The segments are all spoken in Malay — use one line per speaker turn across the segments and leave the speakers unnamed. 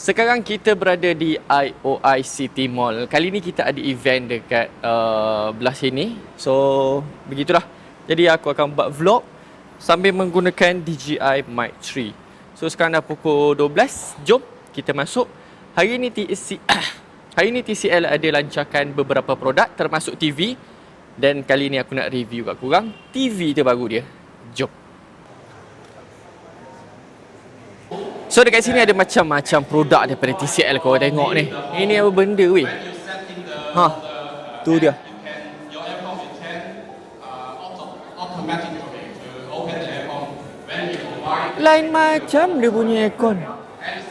Sekarang kita berada di IOI City Mall. Kali ni kita ada event dekat belah sini. So, begitulah. Jadi aku akan buat vlog sambil menggunakan DJI Mic 3. So, sekarang dah pukul 12. Jom kita masuk. Hari ni TCL ada lancarkan beberapa produk termasuk TV. Dan kali ni aku nak review kat korang TV terbaru dia. Jom. So dekat sini ada macam-macam produk daripada TCL kau tengok ni. Ini apa benda weh? Ha. Tu dia. Lain macam dia punya aircon.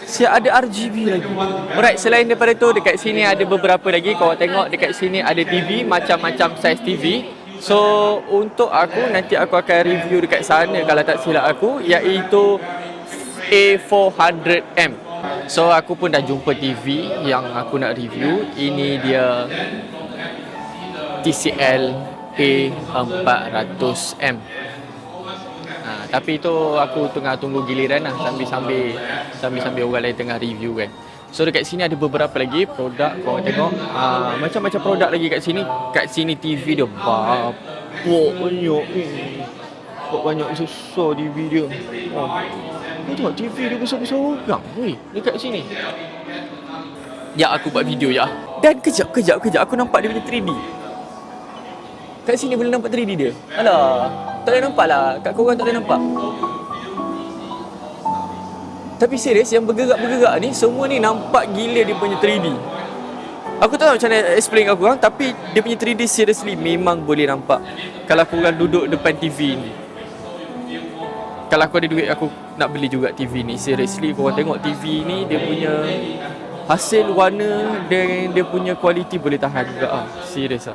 Siap ada RGB lagi. Alright, selain daripada tu dekat sini ada beberapa lagi. Kau tengok dekat sini ada TV, macam-macam saiz TV. So untuk aku nanti aku akan review dekat sana kalau tak silap aku, iaitu A400M. So aku pun dah jumpa TV yang aku nak review. Ini dia TCL A400M. Tapi itu aku tengah tunggu giliran lah sambil orang lain tengah review kan. So dekat sini ada beberapa lagi produk. Kau tengok macam-macam produk lagi kat sini. Kat sini TV dia banyak susah TV dia. Kau tengok TV dia besar-besar orang weh dekat sini. Ya aku buat video ya. Dan kejap aku nampak dia punya 3D. Kat sini boleh nampak 3D dia. Alah, tak boleh nampak lah. Kat korang tak boleh nampak. Tapi serius yang bergerak-bergerak ni semua ni nampak gila dia punya 3D. Aku tak tahu macam mana explain kat korang, tapi dia punya 3D seriously memang boleh nampak kalau korang duduk depan TV ni. Kalau aku ada duit aku nak beli juga TV ni. Seriously korang tengok TV ni dia punya hasil warna dan dia punya kualiti boleh tahan juga serius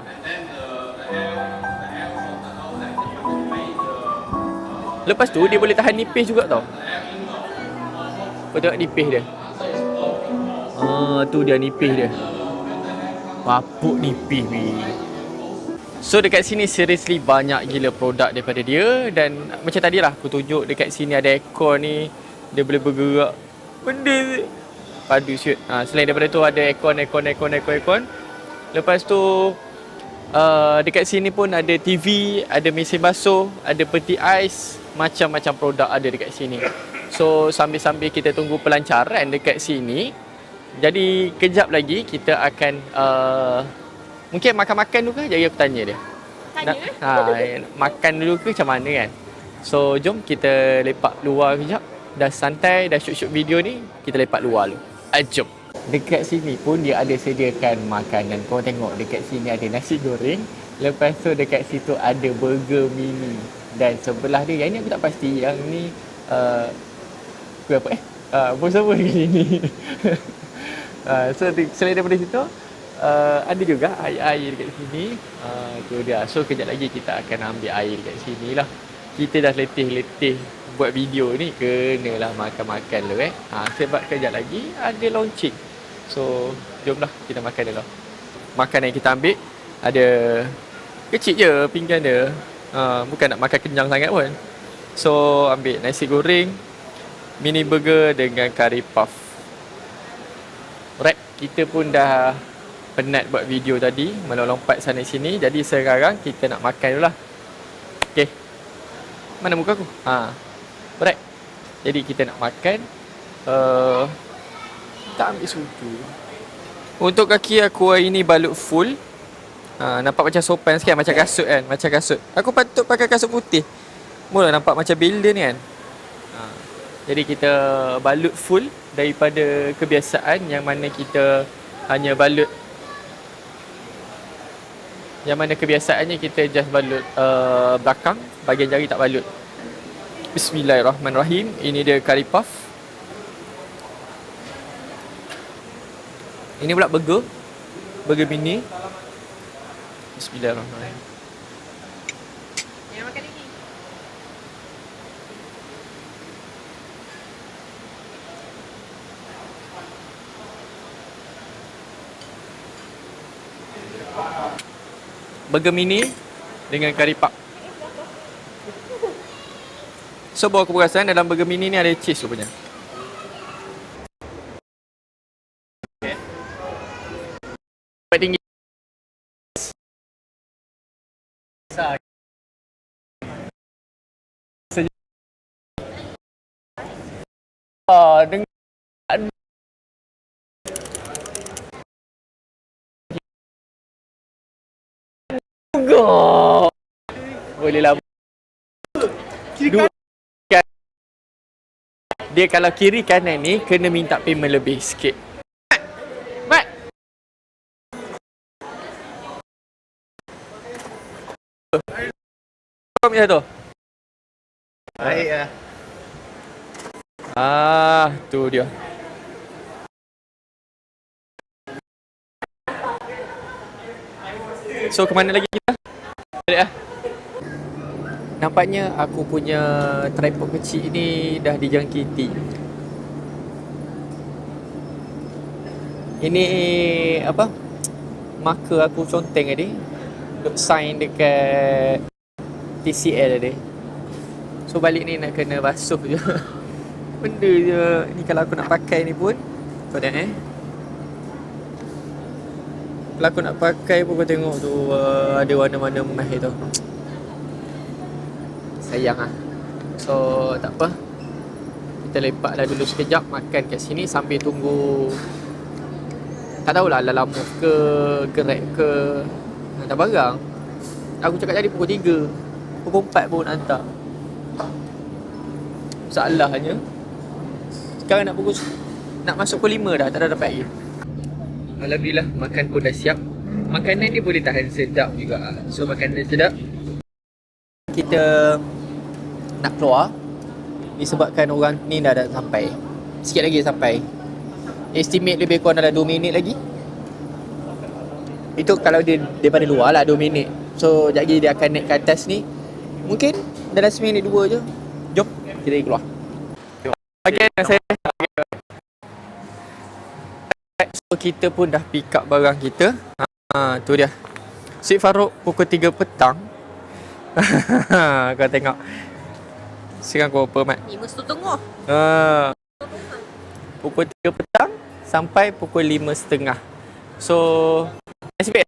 Lepas tu dia boleh tahan nipis juga tau. Kau tengok nipis dia. Tu dia nipis dia. Papuk nipis ni. So dekat sini seriously banyak gila produk daripada dia. Dan macam tadi lah aku tunjuk dekat sini ada aircon ni. Dia boleh bergerak. Benda padu siut. Selain daripada tu ada aircon. Lepas tu dekat sini pun ada TV, ada mesin basuh, ada peti ais. Macam-macam produk ada dekat sini. So sambil-sambil kita tunggu pelancaran dekat sini, jadi kejap lagi kita akan mungkin makan-makan dulu ke? Jadi aku tanya dia. Makan dulu ke macam mana kan? So jom kita lepak luar kejap. Dah santai, dah shoot-shoot video ni, kita lepak luar dulu. Jom. Dekat sini pun dia ada sediakan makanan. Kau tengok dekat sini ada nasi goreng. Lepas tu dekat situ ada burger mini. Dan sebelah dia, yang ni aku tak pasti. Yang ni bos apa ni? So selain daripada situ ada juga air dekat sini. Tu dia. So kejap lagi kita akan ambil air dekat sini lah. Kita dah letih-letih buat video ni, kenalah makan-makan dulu sebab kejap lagi ada launching. So jomlah kita makan dulu. Makanan yang kita ambil ada kecil je pinggan dia. Bukan nak makan kenyang sangat pun. So ambil nasi goreng, mini burger dengan curry puff. Alright, kita pun dah penat buat video tadi, melompat sana sini. Jadi sekarang kita nak makan dulu lah. Okay, mana muka aku? Alright, jadi kita nak makan. Tak ambil sudu. Untuk kaki aku hari ni balut full. Nampak macam sopan sikit, macam kasut kan. Macam kasut. Aku patut pakai kasut putih. Mula nampak macam builder ni kan. Jadi kita balut full daripada kebiasaan yang mana kita hanya balut. Yang mana kebiasaannya kita just balut belakang, bahagian jari tak balut. Bismillahirrahmanirrahim. Ini dia curry puff. Ini pula burger mini. Bismillahirrahmanirrahim.
Yang makan lagi.
Burger mini dengan curry puff. So baru aku perasan dalam burger mini ni ada cheese rupanya. Dengan juga. Boleh lah. Dua. Dia kalau kiri kanan ni kena minta payment lebih sikit. Mat. Kau macam tu. Baik lah. Tu dia. So, ke mana lagi kita? Balik lah. Nampaknya aku punya tripod kecil ni dah dijangkiti. Ini apa? Marker aku conteng tadi. Duk sign dekat TCL tadi. So balik ni nak kena basuh je. Benda je. Ni kalau aku nak pakai ni pun, kau tengok kalau aku nak pakai pun kau tengok tu ada warna-warna emas tu. Sayang lah. So tak apa, kita lepaklah dulu sekejap, makan kat sini sambil tunggu. Tak tahulah Lala Move ke Grab ke hantar barang. Aku cakap tadi pukul 3, pukul 4 pun hantar. Masalahnya sekarang nak masuk pukul 5 dah, tak ada dapat lagi. Alhamdulillah makan pun dah siap. Makanan dia boleh tahan sedap juga. So makanan sedap. Kita nak keluar disebabkan orang ni dah sampai. Sikit lagi sampai. Estimate lebih kurang dalam 2 minit lagi. Itu kalau dia daripada luar lah 2 minit. So sekejap lagi dia akan naik ke atas ni. Mungkin dalam 1 minit 2 je. Jom kita pergi keluar. Okay, saya. So kita pun dah pick up barang kita. Tu dia. Sweet Farouk pukul 3 petang. Kau tengok. Sekarang kau apa, Mat? 5.30. Pukul 3 petang sampai pukul 5.30. So nasib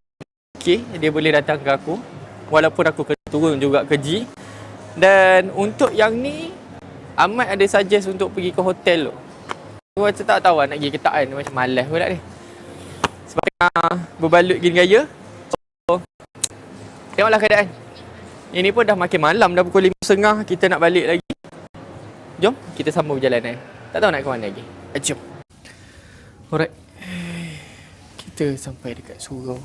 okay, dia boleh datang ke aku. Walaupun aku kena turun juga ke G. Dan untuk yang ni Ahmad ada suggest untuk pergi ke hotel tu. Aku macam tak tahu nak pergi ke tak kan. Macam malas pula ni. Sebab berbalut gini gaya. So tengoklah keadaan. Ini pun dah makin malam, dah pukul 5.30. Kita nak balik lagi. Jom kita sambung perjalanan. Tak tahu nak ke mana lagi. Jom. Alright. Kita sampai dekat surau.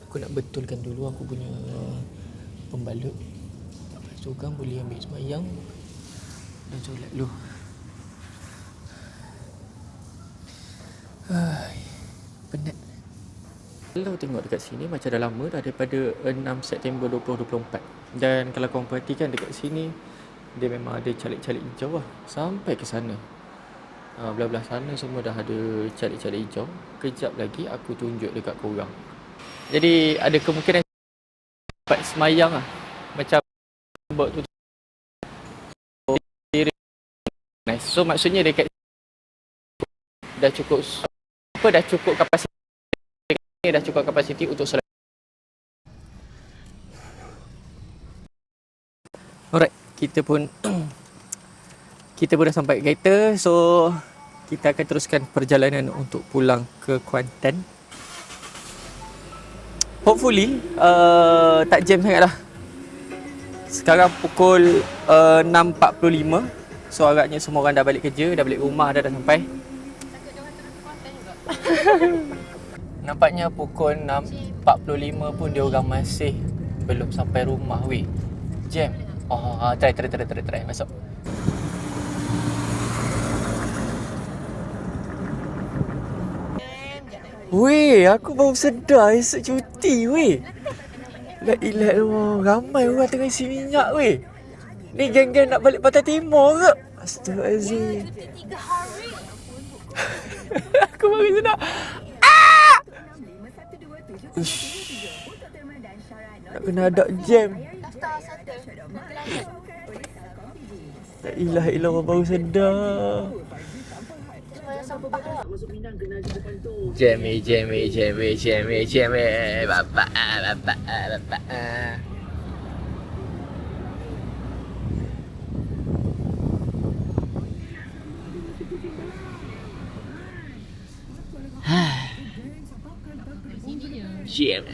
Aku nak betulkan dulu aku punya pembalut. Lepas tu kan boleh ambil sembahyang dan solat dulu. Penat. Kalau tengok dekat sini macam dah lama dah, daripada 6 September 2024. Dan kalau korang perhatikan dekat sini, dia memang ada calik-calik hijau lah. Sampai ke sana. Belah-belah sana semua dah ada calik-calik hijau. Kejap lagi aku tunjuk dekat korang. Jadi ada kemungkinan dapat semayang lah. Macam buat tu. Nice. So maksudnya dekat dah cukup kapasiti. Dah cukup kapasiti untuk solat. Alright, kita pun dah sampai kereta. So kita akan teruskan perjalanan untuk pulang ke Kuantan. Hopefully tak jam sangat lah. Sekarang pukul 6.45. So agaknya semua orang dah balik kerja, dah balik rumah, dah sampai. Nampaknya pukul 6.45 pun dia orang masih belum sampai rumah weh. Jam. Try masuk. Weh, aku baru sedar esok cuti weh. La ilaha illallah, ramai orang tengah isi minyak weh. Ni geng-geng nak balik Pantai Timur ke? Astaghfirullahaladzim. Cuti 3 hari. Aku baru sedar. Ish. Nak kena ada jam. La ilaha illallah, baru sedar. Jam. Bapak. jam.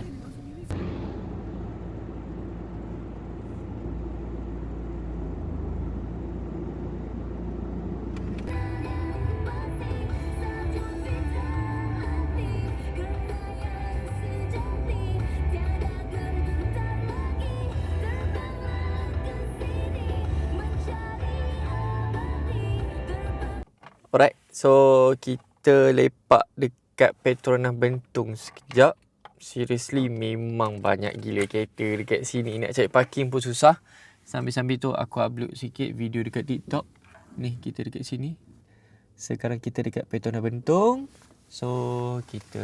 Alright, so kita lepak dekat Petronas Bentong sekejap. Seriously memang banyak gila kereta dekat sini. Nak cari parking pun susah. Sambil-sambil tu aku upload sikit video dekat TikTok. Ni kita dekat sini. Sekarang kita dekat Petronas Bentong. So kita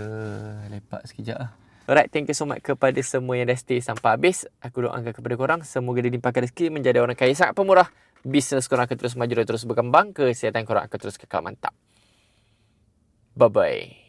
lepak sekejap lah. Alright, thank you so much kepada semua yang dah stay sampai habis. Aku doakan kepada korang semoga dilimpahkan rezeki menjadi orang kaya sangat pemurah. Bisnes korang akan terus maju dan terus berkembang. Kesihatan korang akan terus kekal mantap. Bye-bye.